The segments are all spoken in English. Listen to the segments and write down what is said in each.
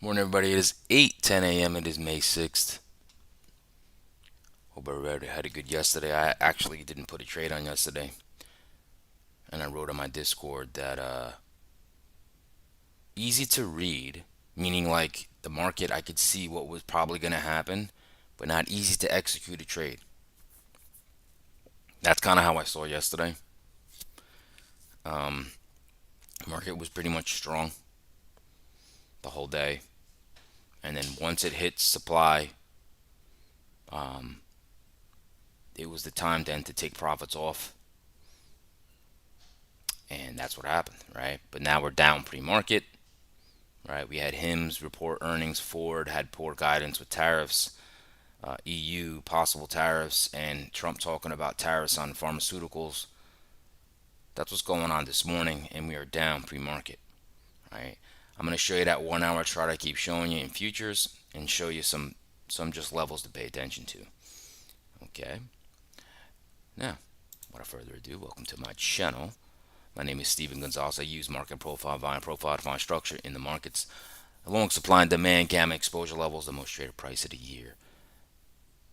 Morning, everybody. It is 8:10 a.m. It is May 6th. Hope everybody had a good yesterday. I actually didn't put a trade on yesterday, and I wrote on my Discord that easy to read, meaning like the market, I could see what was probably going to happen, but not easy to execute a trade. That's kind of how I saw yesterday. Um, Market was pretty much strong the whole day, and then once it hit supply, um, it was the time then to take profits off, and that's what happened, right? But now we're down pre-market. Right? We had HIMS report earnings. Ford had poor guidance with tariffs, EU possible tariffs, and Trump talking about tariffs on pharmaceuticals. That's what's going on this morning, and we are down pre-market. Right? I'm going to show you that 1 hour chart I keep showing you in futures, and show you some just levels to pay attention to. Okay. Now, without further ado, welcome to my channel. My name is Steven Gonzalez. I use market profile, volume profile to find structure in the markets along supply and demand, gamma exposure levels, the most traded price of the year,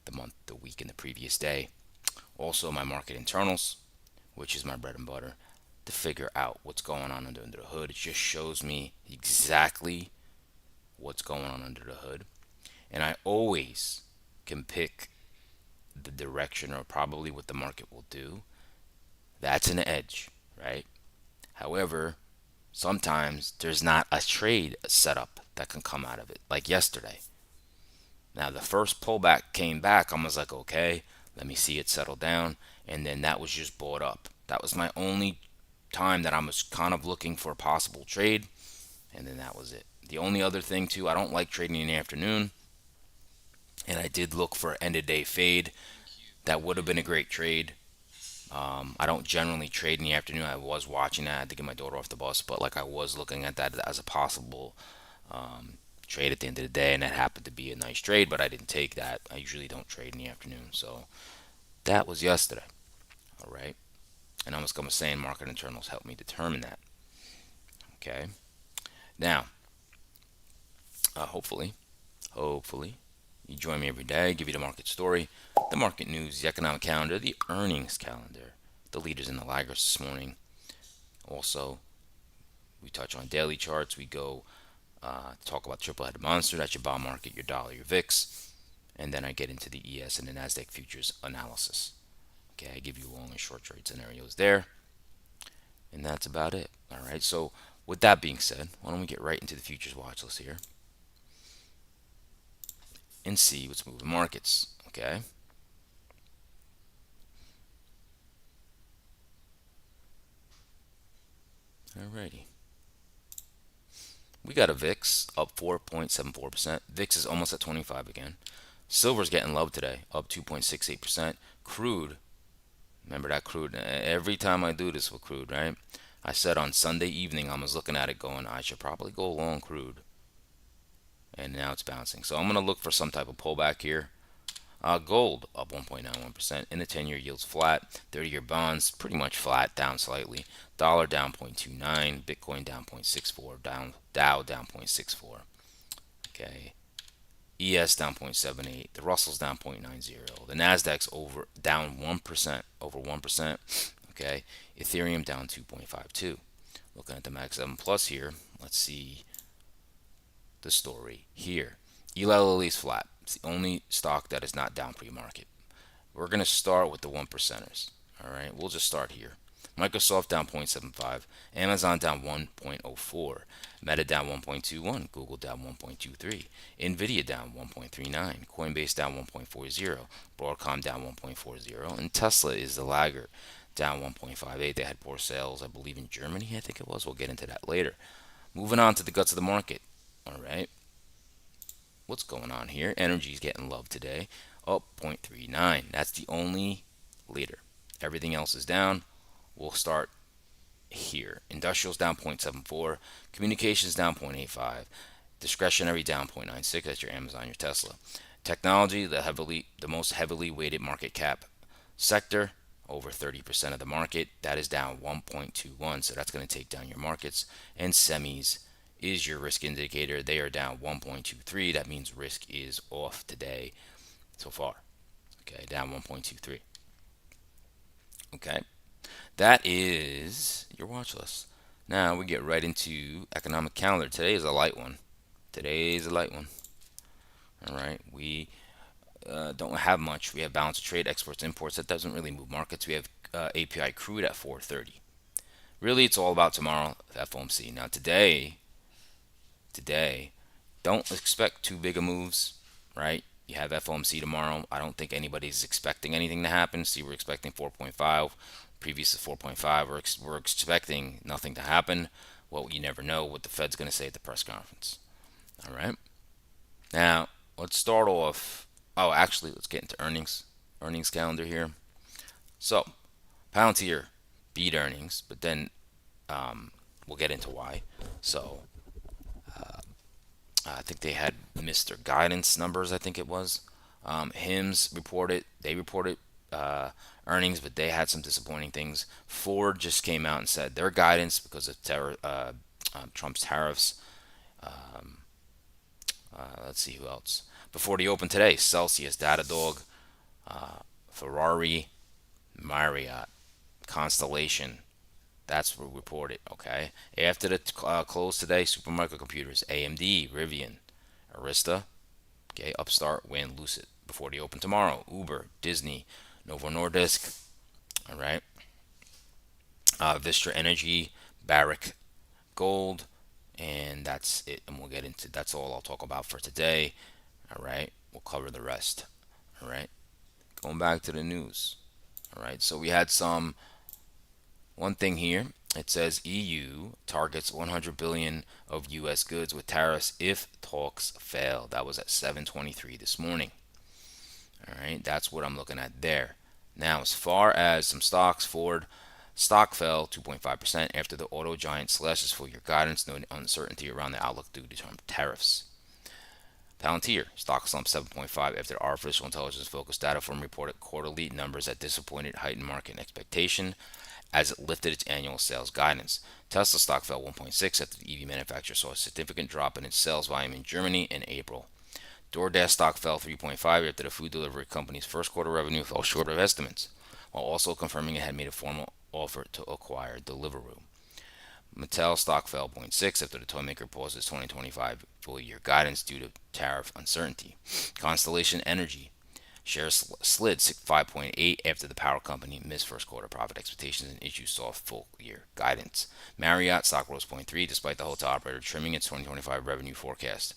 the month, the week, and the previous day. Also, my market internals, which is my bread and butter, to figure out what's going on under the hood. It just shows me exactly what's going on under the hood. And I always can pick the direction or probably what the market will do. That's an edge, right? However, sometimes there's not a trade setup that can come out of it, like yesterday. Now, the first pullback came back. I was like, okay, let me see it settle down. And then that was just bought up. That was my only time that I was kind of looking for a possible trade. And then that was it. The only other thing, too, I don't like trading in the afternoon. And I did look for an end of day fade. That would have been a great trade. I don't generally trade in the afternoon. I was watching that. I had to get my daughter off the bus, but like I was looking at that as a possible trade at the end of the day, and that happened to be a nice trade, but I didn't take that. I usually don't trade in the afternoon, so that was yesterday. All right, and I was saying market internals helped me determine that. Okay, now hopefully you join me every day. Give you the market story, the market news, the economic calendar, the earnings calendar, the leaders and the laggards this morning. Also, we touch on daily charts. We go talk about triple-headed monster. That's your bond market, your dollar, your VIX, and then I get into the ES and the Nasdaq futures analysis. Okay, I give you long and short trade scenarios there, and that's about it. All right. So with that being said, why don't we get right into the futures watch list here and see what's moving markets. Okay. Alrighty. We got a VIX up 4.74%. VIX is almost at 25 again. Silver's getting love today, up 2.68%. Crude, remember that crude? Every time I do this with crude, right? I said on Sunday evening I was looking at it going, I should probably go long crude. And now it's bouncing. So I'm going to look for some type of pullback here. Gold up 1.91%, and the 10-year yields flat. 30-year bonds pretty much flat, down slightly. Dollar down 0.29, Bitcoin down 0.64, Dow down 0.64. Okay, ES down 0.78, the Russell's down 0.90, the Nasdaq's over down 1%, over 1%. Okay, Ethereum down 2.52. Looking at the Max 7 Plus here, let's see the story here. Eli Lilly's flat. It's the only stock that is not down pre-market. We're going to start with the one percenters. All right, we'll just start here. Microsoft down 0.75, Amazon down 1.04, Meta down 1.21, Google down 1.23, Nvidia down 1.39, Coinbase down 1.40, Broadcom down 1.40, and Tesla is the laggard, down 1.58. They had poor sales, I believe, in Germany, I think it was. We'll get into that later. Moving on to the guts of the market. All right, what's going on here? Energy's getting love today, up 0.39. That's the only leader. Everything else is down. We'll start here. Industrials down 0.74, communications down 0.85, discretionary down 0.96. That's your Amazon, your Tesla. Technology, the most heavily weighted market cap sector, over 30% of the market. That is down 1.21, so that's going to take down your markets. And semis is your risk indicator. They are down 1.23. That means risk is off today so far. Okay, down 1.23. Okay, that is your watch list. Now we get right into economic calendar. Today is a light one. Today is a light one. All right, we don't have much. We have balance of trade, exports, imports. That doesn't really move markets. We have API crude at 4:30. Really, it's all about tomorrow, FOMC. Now today, don't expect too big of moves, right? You have FOMC tomorrow. I don't think anybody's expecting anything to happen. See, we're expecting 4.5. Previous to 4.5, we're expecting nothing to happen. Well, you never know what the Fed's going to say at the press conference. All right. Now, let's start off. Oh, actually, let's get into earnings. Earnings calendar here. So, Palantir beat earnings, but then we'll get into why. So, I think they had missed their guidance numbers. I think it was. HIMS reported. They reported earnings, but they had some disappointing things. Ford just came out and said their guidance because of Trump's tariffs. Let's see who else. Before the open today, Celsius, Datadog, Ferrari, Marriott, Constellation. That's what reported. Okay. After the close today, Supermicro Computers, AMD, Rivian, Arista, okay, Upstart, Win, Lucid. Before the open tomorrow, Uber, Disney, Novo Nordisk. All right. Vistra Energy, Barrick Gold, and that's it. And we'll get into that's all I'll talk about for today. All right. We'll cover the rest. All right. Going back to the news. All right. So we had one thing here. It says EU targets 100 billion of US goods with tariffs if talks fail. That was at 7:23 this morning. All right, that's what I'm looking at there. Now, as far as some stocks, Ford stock fell 2.5% after the auto giant slashes full year guidance, noting uncertainty around the outlook due to Trump tariffs. Palantir stock slumped 7.5 after artificial intelligence focused data firm reported quarterly numbers that disappointed heightened market expectation as it lifted its annual sales guidance. Tesla stock fell 1.6 after the EV manufacturer saw a significant drop in its sales volume in Germany in April. DoorDash stock fell 3.5 after the food delivery company's first quarter revenue fell short of estimates, while also confirming it had made a formal offer to acquire Deliveroo. Mattel stock fell 0.6 after the toymaker paused its 2025 full-year guidance due to tariff uncertainty. Constellation Energy shares slid 5.8 after the power company missed first quarter profit expectations and issued soft full-year guidance. Marriott stock rose 0.3 despite the hotel operator trimming its 2025 revenue forecast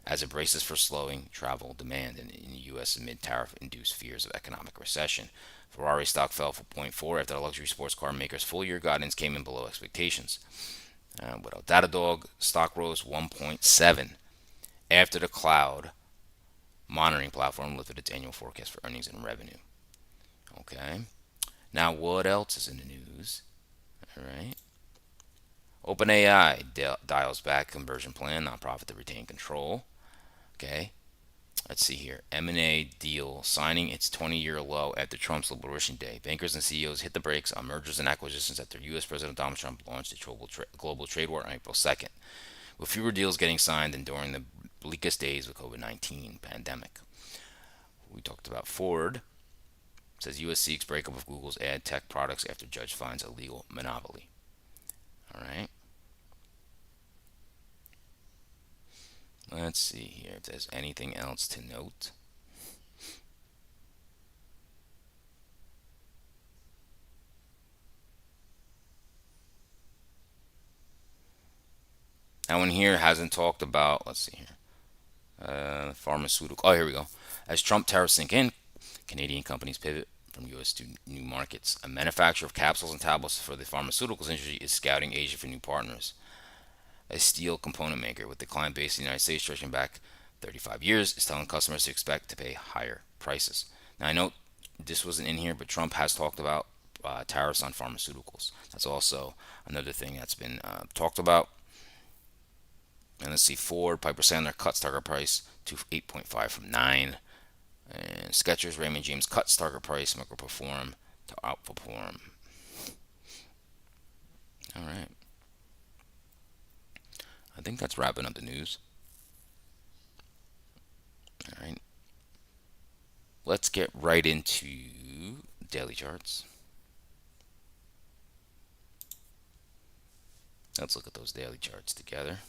as it braces for slowing travel demand in the U.S. amid tariff-induced fears of economic recession. Ferrari stock fell 0.4 after the luxury sports car maker's full-year guidance came in below expectations. Without Datadog, stock rose 1.7 after the cloud monitoring platform lifted its annual forecast for earnings and revenue. Okay. Now, what else is in the news? All right. OpenAI dials back conversion plan, nonprofit to retain control. Okay. Let's see here. M&A deal signing its 20-year low after Trump's Liberation Day. Bankers and CEOs hit the brakes on mergers and acquisitions after U.S. President Donald Trump launched a global trade war on April 2nd, with fewer deals getting signed than during the bleakest days of COVID-19 pandemic. We talked about Ford. It says U.S. seeks breakup of Google's ad tech products after judge finds a legal monopoly. All right. Let's see here if there's anything else to note. That one here hasn't talked about, let's see here, pharmaceutical. Oh, here we go. As Trump tariffs sink in, Canadian companies pivot from U.S. to new markets. A manufacturer of capsules and tablets for the pharmaceuticals industry is scouting Asia for new partners. A steel component maker with the client base in the United States stretching back 35 years is telling customers to expect to pay higher prices. Now, I know this wasn't in here, but Trump has talked about tariffs on pharmaceuticals. That's also another thing that's been talked about. And let's see, Ford, Piper Sandler cuts target price to 8.5 from 9. And Skechers, Raymond James cuts target price, Microperform to outperform. All right. I think that's wrapping up the news. All right. Let's get right into daily charts. Let's look at those daily charts together.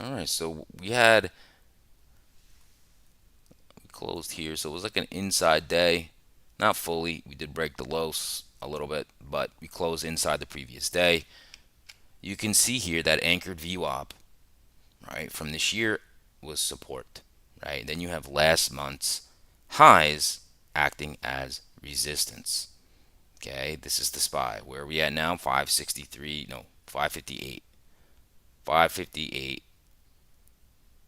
All right, so we closed here, so it was like an inside day. Not fully. We did break the lows a little bit, but we closed inside the previous day. You can see here that anchored VWAP, right, from this year was support, right? Then you have last month's highs acting as resistance. Okay, this is the SPY. Where are we at now? 563, no, 558. 558.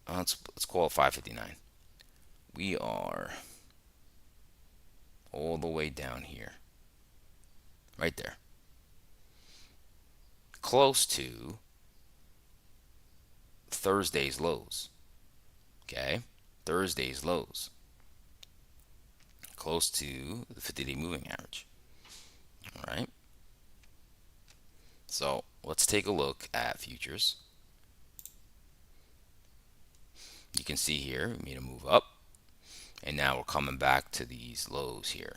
Let's call it 559. We are all the way down here, right there, close to Thursday's lows. Okay, Thursday's lows, close to the 50-day moving average. All right. So let's take a look at futures. You can see here we made a move up, and now we're coming back to these lows here.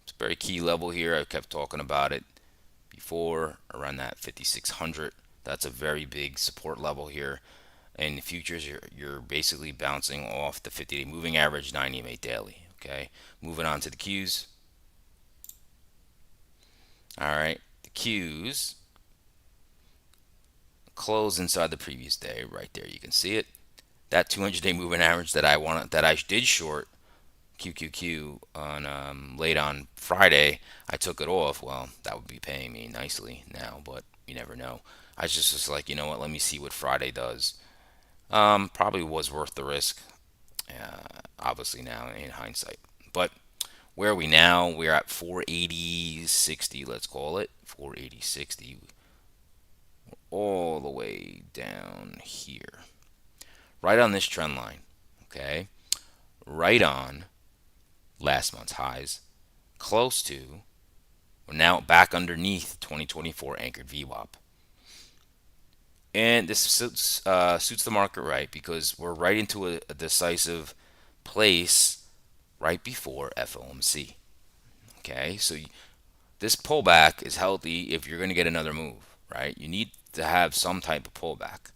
It's a very key level here. I kept talking about it before, around that 5600. That's a very big support level here. And the futures, you're basically bouncing off the 50-day moving average, 9 EMA daily. Okay, moving on to the Qs. All right, the Qs close inside the previous day, right there. You can see it. That 200-day moving average that I did short QQQ on late on Friday, I took it off. Well, that would be paying me nicely now, but you never know. I just was like, you know what? Let me see what Friday does. Probably was worth the risk. Obviously now in hindsight, but where are we now? We're at 480.60. Let's call it 480.60. All the way down here, right on this trend line. Okay, right on last month's highs, close to, we're now back underneath 2024 anchored VWAP. And this suits the market right because we're right into a decisive place right before FOMC. Okay, so this pullback is healthy if you're going to get another move, right? You need to have some type of pullback.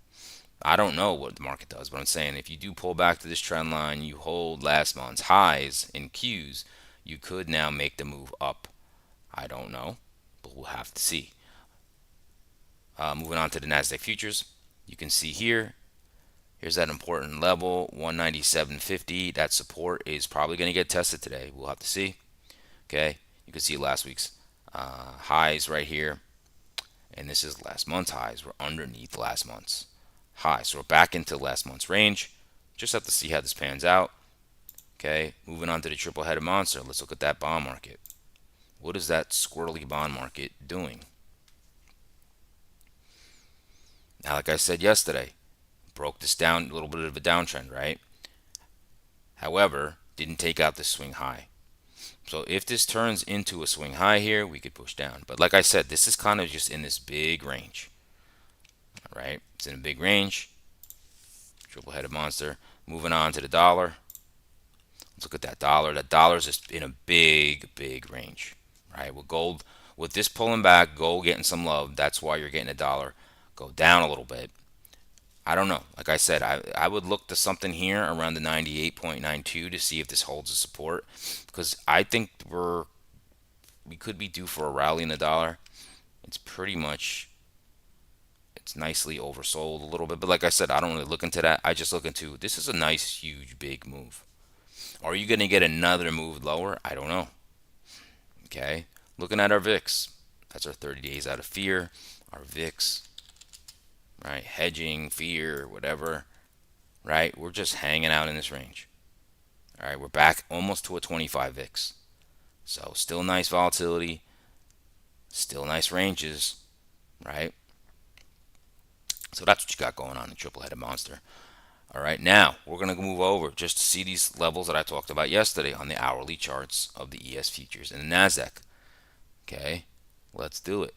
I don't know what the market does, but I'm saying if you do pull back to this trend line, you hold last month's highs in Qs, you could now make the move up. I don't know, but we'll have to see. Moving on to the NASDAQ futures, you can see here, here's that important level, 197.50. That support is probably going to get tested today. We'll have to see. Okay, you can see last week's highs right here, and this is last month's highs. We're underneath last month's high. So we're back into last month's range. Just have to see how this pans out. Okay, moving on to the triple headed monster. Let's look at that bond market. What is that squirrely bond market doing? Now, like I said yesterday, broke this down, a little bit of a downtrend, right? However, didn't take out this swing high. So if this turns into a swing high here, we could push down. But like I said, this is kind of just in this big range, right? It's in a big range. Triple headed monster. Moving on to the dollar. Let's look at that dollar. That dollar's just in a big, big range, right? With gold, with this pulling back, gold getting some love. That's why you're getting a dollar go down a little bit. I don't know. Like I said, I would look to something here around the 98.92 to see if this holds a support, because I think we could be due for a rally in the dollar. It's pretty much, it's nicely oversold a little bit, but like I said, I don't really look into that. I just look into, this is a nice, huge, big move. Are you going to get another move lower? I don't know. Okay, looking at our VIX, that's our 30 days out of fear. Our VIX, right? Hedging, fear, whatever, right? We're just hanging out in this range. All right, we're back almost to a 25 VIX. So still nice volatility, still nice ranges, right? So that's what you got going on in triple-headed monster. All right, now we're going to move over just to see these levels that I talked about yesterday on the hourly charts of the ES futures and the NASDAQ. Okay, let's do it.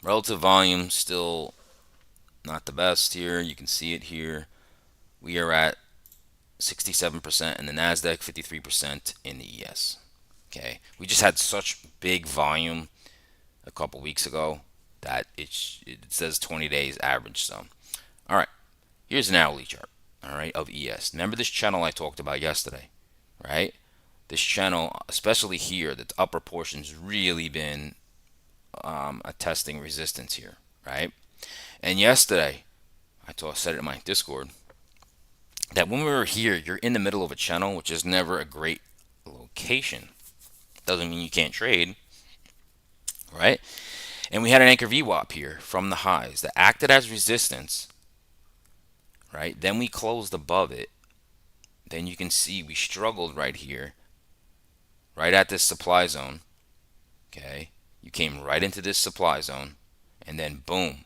Relative volume still not the best here. You can see it here. We are at 67% in the NASDAQ, 53% in the ES. Okay, we just had such big volume a couple weeks ago that it says 20 days average. So, all right, here's an hourly chart. All right, of ES. Remember this channel I talked about yesterday, right? This channel, especially here, the upper portion's really been a testing resistance here, right? And yesterday, said it in my Discord that when we were here, you're in the middle of a channel, which is never a great location. Doesn't mean you can't trade, right? And we had an anchor VWAP here from the highs that acted as resistance, right? Then we closed above it. Then you can see we struggled right here, right at this supply zone. Okay, you came right into this supply zone, and then boom,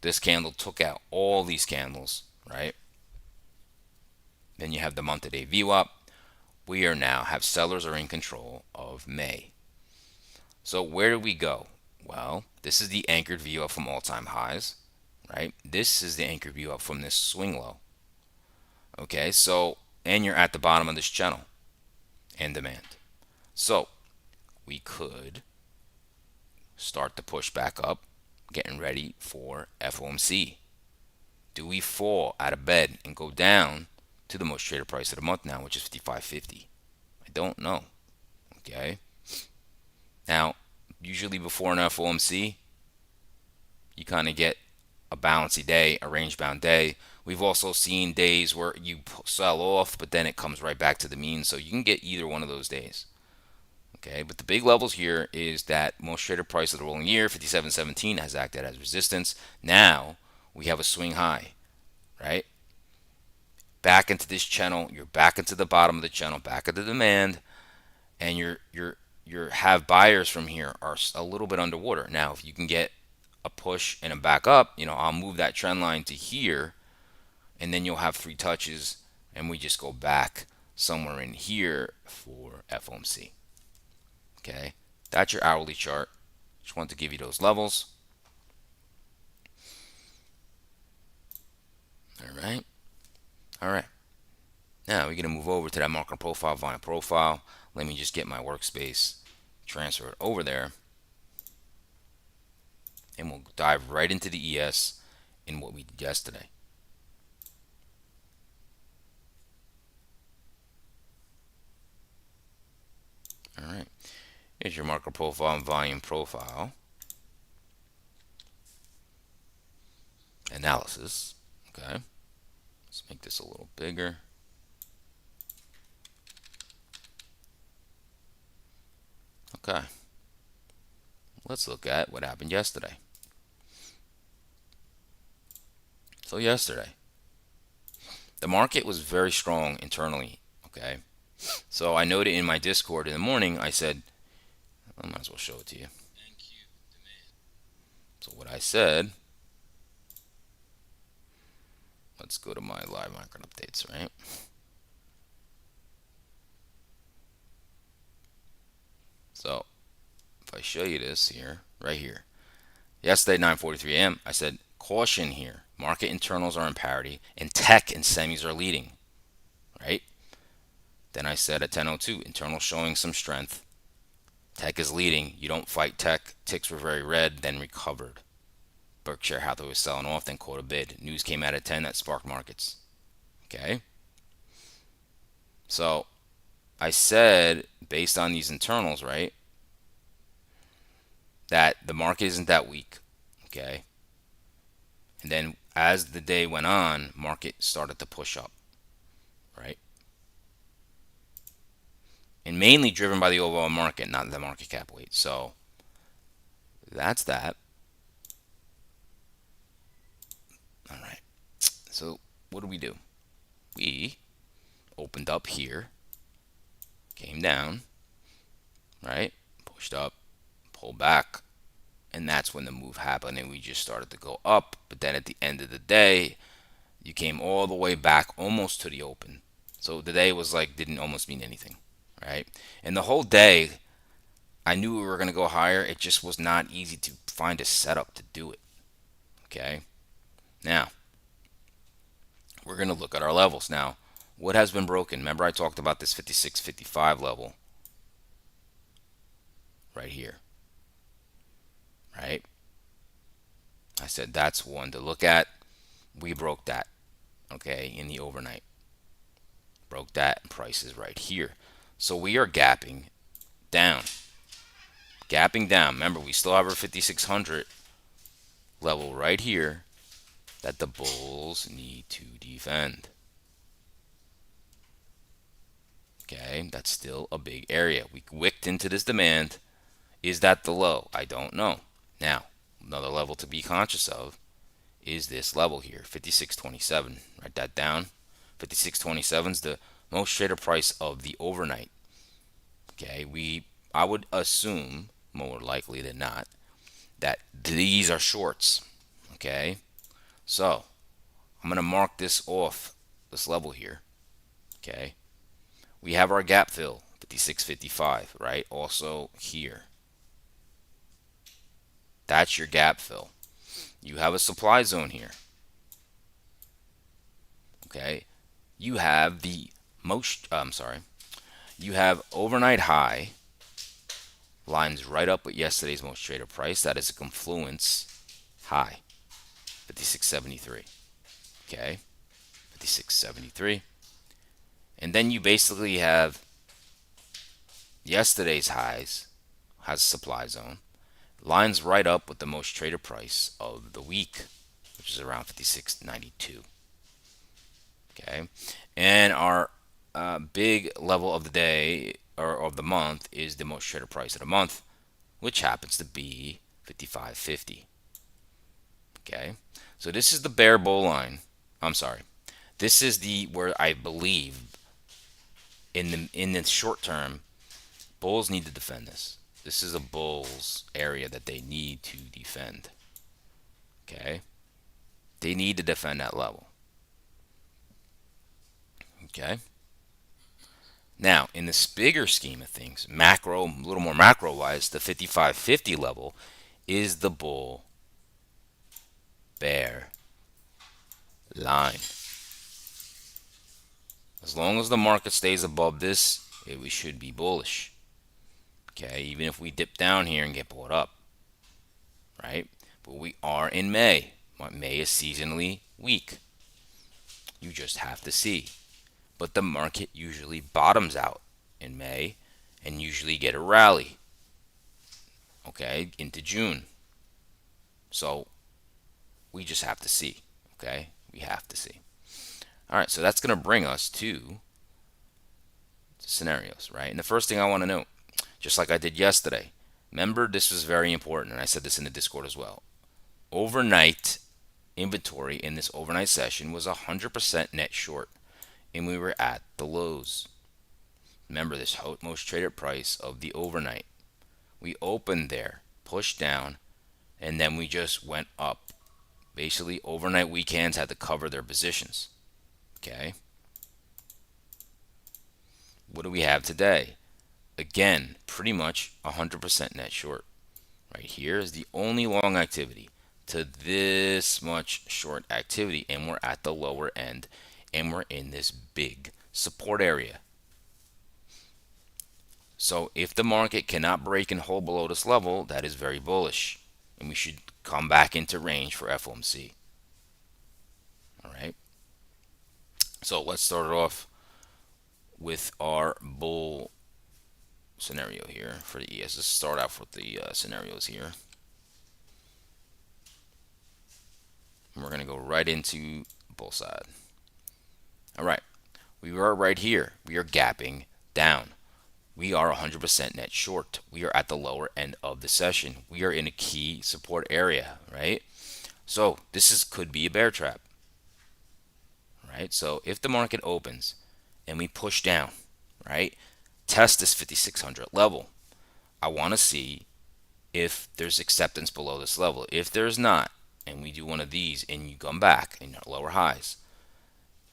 this candle took out all these candles, right? Then you have the month to day VWAP. We are now have sellers are in control of May. So where do we go? Well, this is the anchored view up from all-time highs, right? This is the anchored view up from this swing low. Okay, so and you're at the bottom of this channel and demand. So we could start to push back up, getting ready for FOMC. Do we fall out of bed and go down to the most traded price of the month now, which is 55.50? I don't know. Okay. Now, usually before an FOMC, you kind of get a bouncy day, a range bound day. We've also seen days where you sell off, but then it comes right back to the mean. So you can get either one of those days. Okay, but the big levels here is that most traded price of the rolling year, 57.17, has acted as resistance. Now we have a swing high, right? Back into this channel, you're back into the bottom of the channel, back into demand, and your have buyers from here are a little bit underwater. Now, if you can get a push and a back up, I'll move that trend line to here, and then you'll have three touches, and we just go back somewhere in here for FOMC. Okay, that's your hourly chart. Just want to give you those levels. All right. All right. Now we're going to move over to that market profile, volume profile. Let me just get my workspace, transfer it over there, and we'll dive right into the ES in what we did yesterday. All right. Here's your market profile and volume profile analysis. Okay. Let's make this a little bigger. Okay. Let's look at what happened yesterday. So yesterday, the market was very strong internally. Okay. So I noted in my Discord in the morning, I said, I might as well show it to you. So what I said, let's go to my live market updates, right? So if I show you this here, right here, yesterday 9:43 a.m., I said caution here. Market internals are in parity, and tech and semis are leading, right? Then I said at 10:02, internal showing some strength. Tech is leading. You don't fight tech. Ticks were very red, then recovered. Berkshire Hathaway was selling off, then caught a bid. News came out at 10 that sparked markets. Okay. So I said, based on these internals, right, that the market isn't that weak. Okay. And then as the day went on, market started to push up, right? And mainly driven by the overall market, not the market cap weight. So that's that. All right. So what do? We opened up here came down, right? Pushed up, pulled back, and that's when the move happened and we just started to go up. But then at the end of the day, you came all the way back almost to the open. So the day was like didn't almost mean anything, right? And the whole day, I knew we were going to go higher. It just was not easy to find a setup to do it. Okay. Now, we're going to look at our levels. Now, what has been broken? Remember, I talked about this 56.55 level right here, right? I said that's one to look at. We broke that, okay, in the overnight. Broke that, and price is right here. So we are gapping down. Gapping down. Remember, we still have our 5600 level right here that the bulls need to defend. Okay, that's still a big area. We wicked into this demand. Is that the low? I don't know. Now, another level to be conscious of is this level here, 56.27. Write that down. 56.27 is the most traded price of the overnight. Okay, I would assume more likely than not that these are shorts. Okay, so I'm going to mark this off this level here. Okay, we have our gap fill 56.55, right? Also here, that's your gap fill. You have a supply zone here. Okay, you have the most. You have overnight high lines right up with yesterday's most traded price. That is a confluence high, 56.73. Okay, 56.73. And then you basically have yesterday's highs has a supply zone. Lines right up with the most traded price of the week, which is around 56.92. Okay, and our big level of the day or of the month is the most traded price of the month, which happens to be 55.50. Okay, so this is the bear bull line. I'm sorry, this is the where I believe in the short term, bulls need to defend this. This is a bulls area that they need to defend. Okay, they need to defend that level. Okay. Now, in this bigger scheme of things, macro, a little more macro wise, the 55.50 level is the bull bear line. As long as the market stays above this, we should be bullish. Okay, even if we dip down here and get bought up, right? But we are in May. May is seasonally weak. You just have to see. But the market usually bottoms out in May and usually get a rally, okay, into June. So we just have to see, okay? We have to see. All right, so that's going to bring us to scenarios, right? And the first thing I want to note, just like I did yesterday, remember this was very important, and I said this in the Discord as well. Overnight inventory in this overnight session was 100% net short, and we were at the lows. Remember this most traded price of the overnight. We opened there, pushed down, and then we just went up. Basically, overnight weekends had to cover their positions. Okay. What do we have today? Again, pretty much 100% net short. Right here is the only long activity to this much short activity, and we're at the lower end, and we're in this big support area. So if the market cannot break and hold below this level, that is very bullish, and we should come back into range for FOMC. All right. So let's start it off with our bull scenario here for the ES. Let's start off with the scenarios here. And we're going to go right into bull side. All right. We are right here. We are gapping down. We are 100% net short. We are at the lower end of the session. We are in a key support area, right? So this could be a bear trap, right? So if the market opens and we push down, right, test this 5600 level. I want to see if there's acceptance below this level. If there's not, and we do one of these and you come back in lower highs,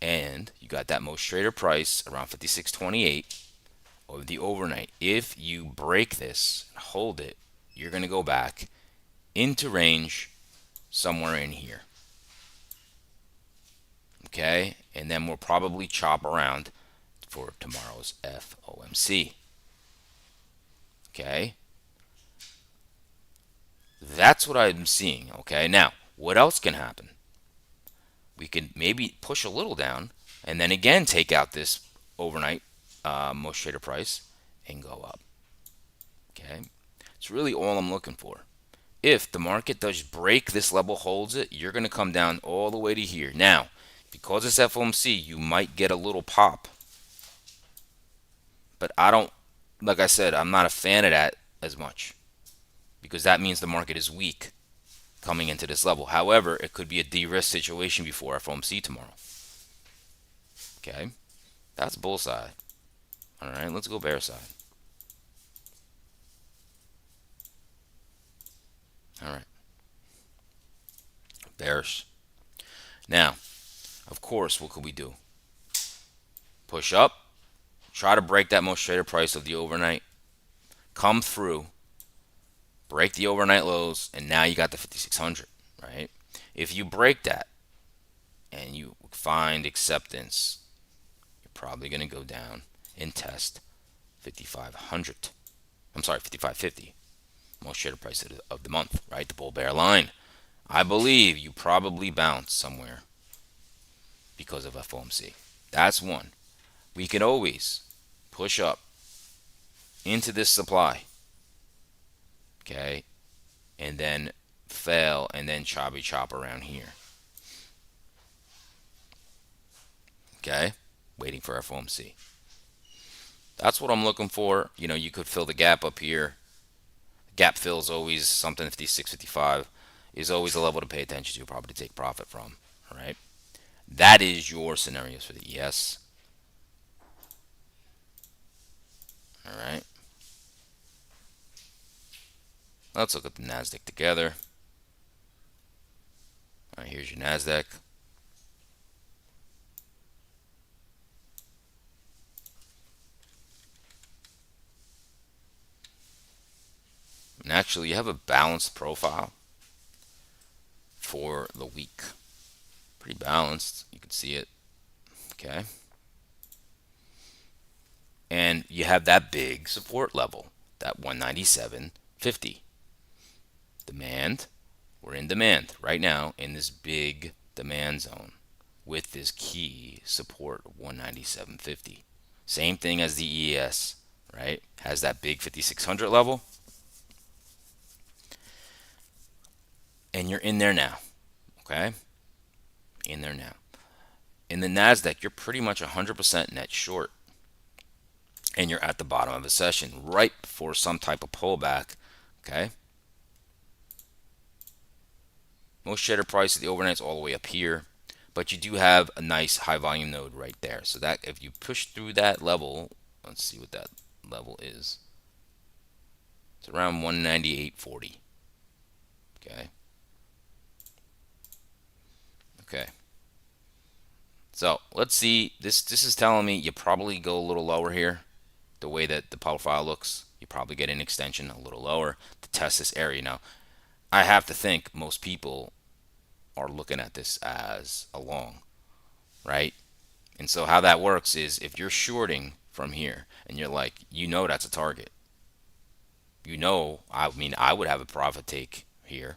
and you got that most trader price around 56.28 over the overnight, if you break this, hold it, you're going to go back into range somewhere in here. Okay, and then we'll probably chop around for tomorrow's FOMC. Okay, that's what I'm seeing. Okay, now what else can happen? We could maybe push a little down and then again take out this overnight most trader price and go up. Okay, it's really all I'm looking for. If the market does break this level, holds it, you're going to come down all the way to here. Now, because it's FOMC, you might get a little pop, but I don't, like I said, I'm not a fan of that as much because that means the market is weak coming into this level. However, it could be a de-risk situation before FOMC tomorrow. Okay, that's bull side. All right, let's go bear side. All right, bearish. Now, of course, what could we do? Push up, try to break that most traded price of the overnight, come through, break the overnight lows, and now you got the 5600, right? If you break that and you find acceptance, you're probably going to go down and test 5500. I'm sorry, 5550. Most traded price of the month, right? The bull bear line. I believe you probably bounce somewhere because of FOMC. That's one. We can always push up into this supply, okay, and then fail and then choppy chop around here, okay, waiting for FOMC. That's what I'm looking for. You could fill the gap up here. Gap fill is always something. 56, 55 is always a level to pay attention to, probably to take profit from. All right, that is your scenarios for the ES. All right, let's look at the NASDAQ together. All right, here's your NASDAQ. And actually, you have a balanced profile for the week. Pretty balanced. You can see it. Okay. And you have that big support level, that 197.50. Demand. We're in demand right now in this big demand zone with this key support of 197.50. Same thing as the ES, right? Has that big 5600 level. And you're in there now. Okay? In there now. In the NASDAQ, you're pretty much 100% net short. And you're at the bottom of a session, ripe for some type of pullback. Okay? Most traded price of the overnight's all the way up here. But you do have a nice high volume node right there. So that if you push through that level, let's see what that level is. It's around 198.40. Okay. Okay. So let's see. This is telling me you probably go a little lower here. The way that the profile looks, you probably get an extension a little lower to test this area. Now, I have to think most people are looking at this as a long, right? And so how that works is if you're shorting from here and you're like, that's a target. I mean, I would have a profit take here.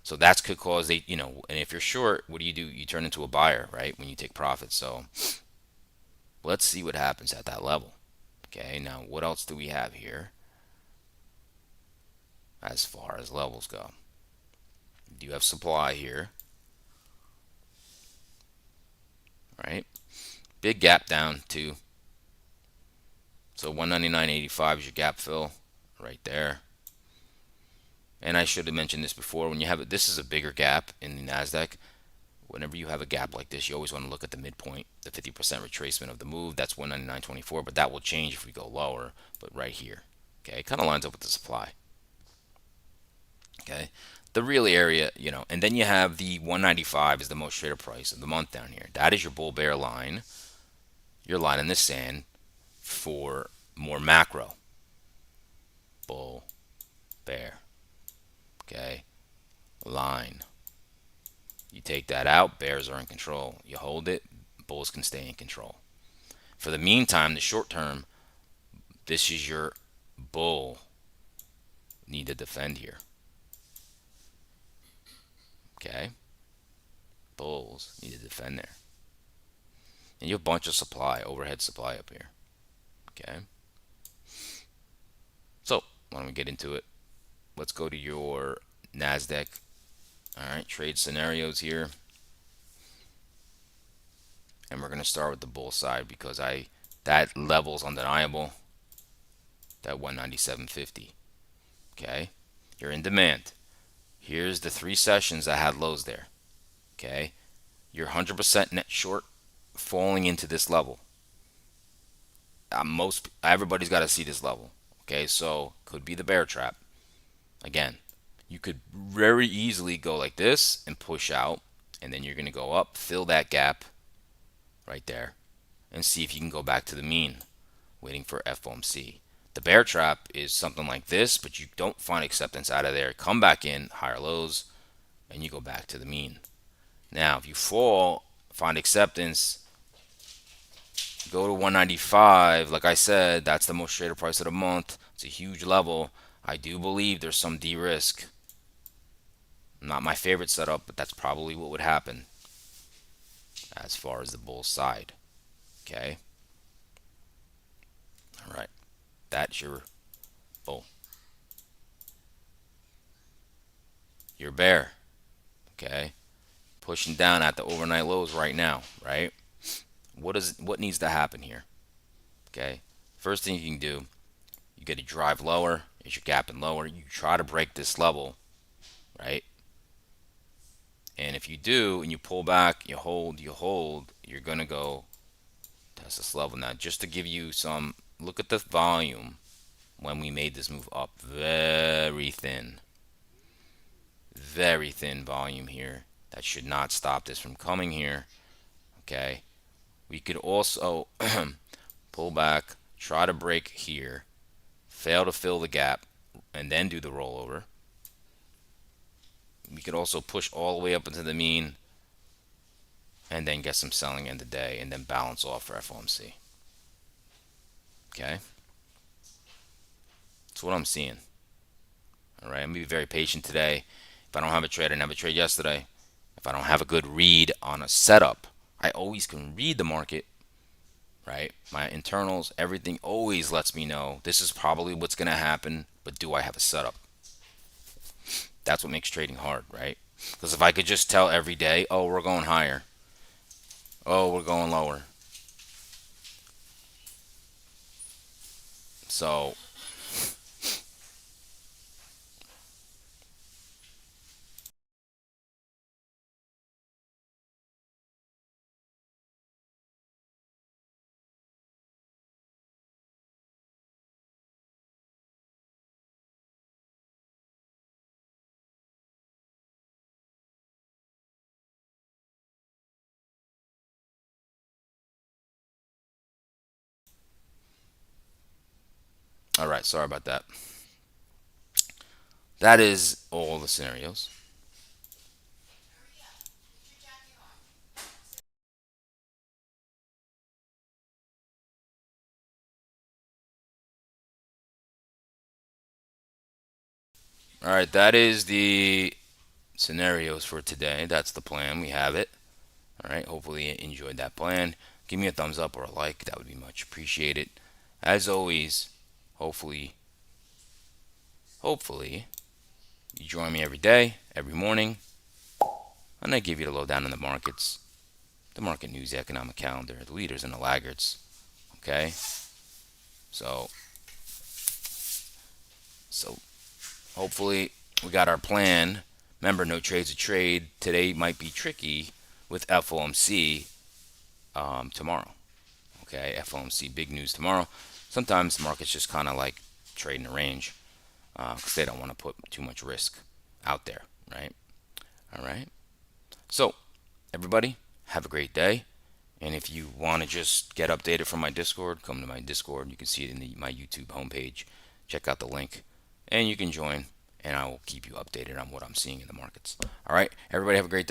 So that could cause and if you're short, what do? You turn into a buyer, right? When you take profit. So let's see what happens at that level. Okay, now what else do we have here as far as levels go? Do you have supply here? Right? Big gap down too. So 199.85 is your gap fill right there. And I should have mentioned this before. When you have it, this is a bigger gap in the NASDAQ. whenever you have a gap like this, you always want to look at the midpoint, the 50% retracement of the move. That's 199.24, but that will change if we go lower. But right here, okay, it kind of lines up with the supply. Okay, the real area, and then you have the 195 is the most traded price of the month down here. That is your bull bear line, your line in the sand for more macro. Bull, bear, okay, line. You take that out, bears are in control. You hold it, bulls can stay in control. For the meantime, the short term, this is your bull need to defend here. Okay, bulls need to defend there. And you have a bunch of supply, overhead supply up here. Okay, so why don't we get into it? Let's go to your NASDAQ. All right, trade scenarios here. And we're going to start with the bull side because that level's undeniable. That 197.50. Okay, you're in demand. Here's the 3 sessions that had lows there. Okay, you're 100% net short falling into this level. Everybody's got to see this level. Okay, so could be the bear trap. Again, you could very easily go like this and push out, and then you're going to go up, fill that gap right there, and see if you can go back to the mean, waiting for FOMC. The bear trap is something like this, but you don't find acceptance out of there. Come back in, higher lows, and you go back to the mean. Now, if you fall, find acceptance, go to 195. Like I said, that's the most traded price of the month. It's a huge level. I do believe there's some de-risk. Not my favorite setup, but that's probably what would happen as far as the bull side. Okay. All right. That's your bull. Your bear. Okay. Pushing down at the overnight lows right now, right? What needs to happen here? Okay. First thing you can do, you got to drive lower. Is your gap in lower? You try to break this level, right? And if you do and you pull back, you hold, you're gonna go test this level. Now, just to give you some, look at the volume when we made this move up. Very thin volume here. That should not stop this from coming here. Okay. We could also pull back, try to break here, fail to fill the gap, and then do the rollover. We could also push all the way up into the mean and then get some selling in the day and then balance off for FOMC. Okay. That's what I'm seeing. All right. I'm going to be very patient today. If I don't have a trade, I didn't have a trade yesterday. If I don't have a good read on a setup, I always can read the market, right? My internals, everything always lets me know this is probably what's going to happen, but do I have a setup? That's what makes trading hard, right? Because if I could just tell every day, oh, we're going higher, oh, we're going lower. So, all right, sorry about that. That is all the scenarios. All right, that is the scenarios for today. That's the plan. We have it. All right, hopefully you enjoyed that plan. Give me a thumbs up or a like. That would be much appreciated. As always, hopefully you join me every day, every morning, and I give you the lowdown on the markets, the market news, the economic calendar, the leaders and the laggards. Okay, so so hopefully we got our plan. Remember, no trade's a trade. Today might be tricky with FOMC tomorrow. Okay, FOMC, big news tomorrow. Sometimes the market's just kind of like trading a range because they don't want to put too much risk out there, right? All right. So, everybody, have a great day. And if you want to just get updated from my Discord, come to my Discord. You can see it in my YouTube homepage. Check out the link, and you can join, and I will keep you updated on what I'm seeing in the markets. All right, everybody, have a great day.